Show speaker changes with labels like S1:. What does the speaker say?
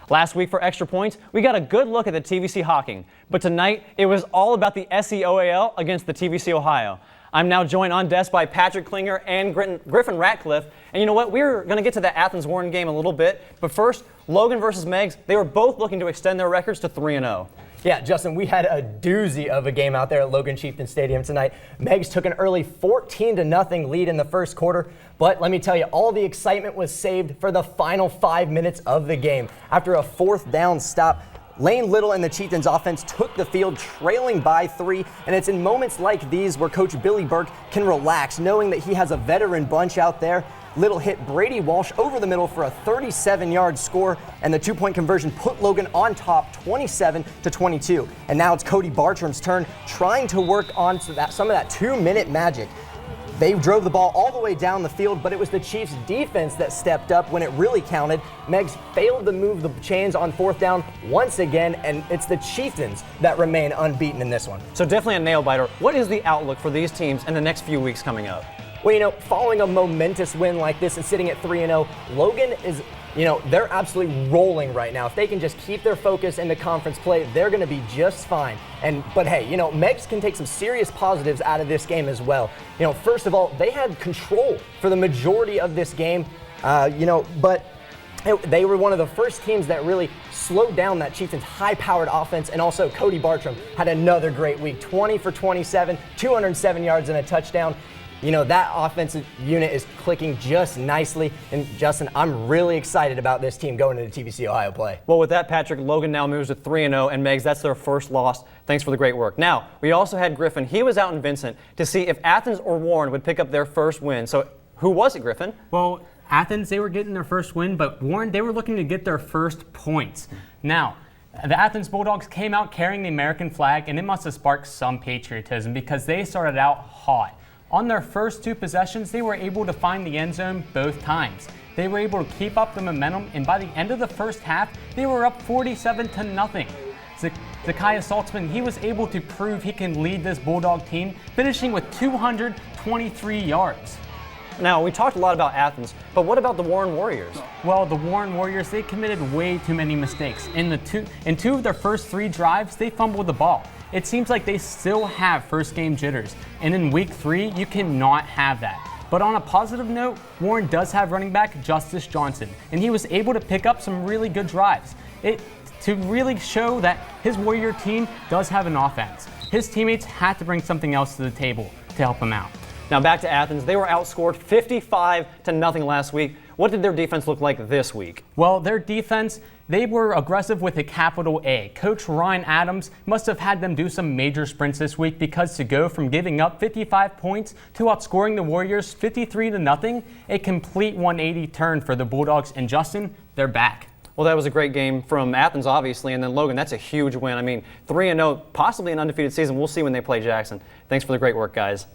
S1: Last week for Extra Points, we got a good look at the TVC Hawking, but tonight it was all about the SEOAL against the TVC Ohio. I'm now joined on desk by Patrick Klinger and Griffin Ratcliffe, and you know what, we're going to get to the Athens Warren game a little bit, but first, Logan versus Meigs, they were both looking to extend their records to 3-0.
S2: Yeah, Justin, we had a doozy of a game out there at Logan Chieftains Stadium tonight. Meigs took an early 14-0 lead in the first quarter, but let me tell you, all the excitement was saved for the final 5 minutes of the game. After a fourth down stop, Lane Little and the Chieftains offense took the field trailing by 3, and it's in moments like these where Coach Billy Burke can relax, knowing that he has a veteran bunch out there. Little hit Brady Walsh over the middle for a 37-yard score, and the two-point conversion put Logan on top 27-22. And now it's Cody Bartram's turn, trying to work on some of that 2-minute magic. They drove the ball all the way down the field, but it was the Chiefs' defense that stepped up when it really counted. Meigs failed to move the chains on fourth down once again, and it's the Chieftains that remain unbeaten in this one.
S1: So definitely a nail-biter. What is the outlook for these teams in the next few weeks coming up?
S2: Well, you know, following a momentous win like this and sitting at 3-0, Logan is, they're absolutely rolling right now. If they can just keep their focus into conference play, they're going to be just fine. But hey, Meigs can take some serious positives out of this game as well. First of all, they had control for the majority of this game, but they were one of the first teams that really slowed down that Chieftains high-powered offense, and also Cody Bartram had another great week, 20 for 27, 207 yards and a touchdown. That offensive unit is clicking just nicely. And Justin, I'm really excited about this team going into TVC Ohio play.
S1: Well, with that, Patrick, Logan now moves to 3-0, and Meigs, that's their first loss. Thanks for the great work. Now, we also had Griffin. He was out in Vincent to see if Athens or Warren would pick up their first win. So who was it, Griffin?
S3: Well, Athens, they were getting their first win, but Warren, they were looking to get their first points. Now, the Athens Bulldogs came out carrying the American flag, and it must have sparked some patriotism because they started out hot. On their first 2 possessions, they were able to find the end zone both times. They were able to keep up the momentum, and by the end of the first half, they were up 47-0. Zakiah Saltzman, he was able to prove he can lead this Bulldog team, finishing with 223 yards.
S1: Now, we talked a lot about Athens, but what about the Warren Warriors?
S3: Well, the Warren Warriors, they committed way too many mistakes. In 2 of their first 3 drives, they fumbled the ball. It seems like they still have first game jitters, and in week 3, you cannot have that. But on a positive note, Warren does have running back Justice Johnson, and he was able to pick up some really good drives. To really show that his Warrior team does have an offense. His teammates had to bring something else to the table to help him out.
S1: Now back to Athens. They were outscored 55-0 last week. What did their defense look like this week?
S3: Well, their defense, they were aggressive with a capital A. Coach Ryan Adams must have had them do some major sprints this week, because to go from giving up 55 points to outscoring the Warriors 53-0, a complete 180 turn for the Bulldogs, and Justin, they're back.
S1: Well, that was a great game from Athens, obviously, and then Logan, that's a huge win. I mean, 3-0, possibly an undefeated season. We'll see when they play Jackson. Thanks for the great work, guys.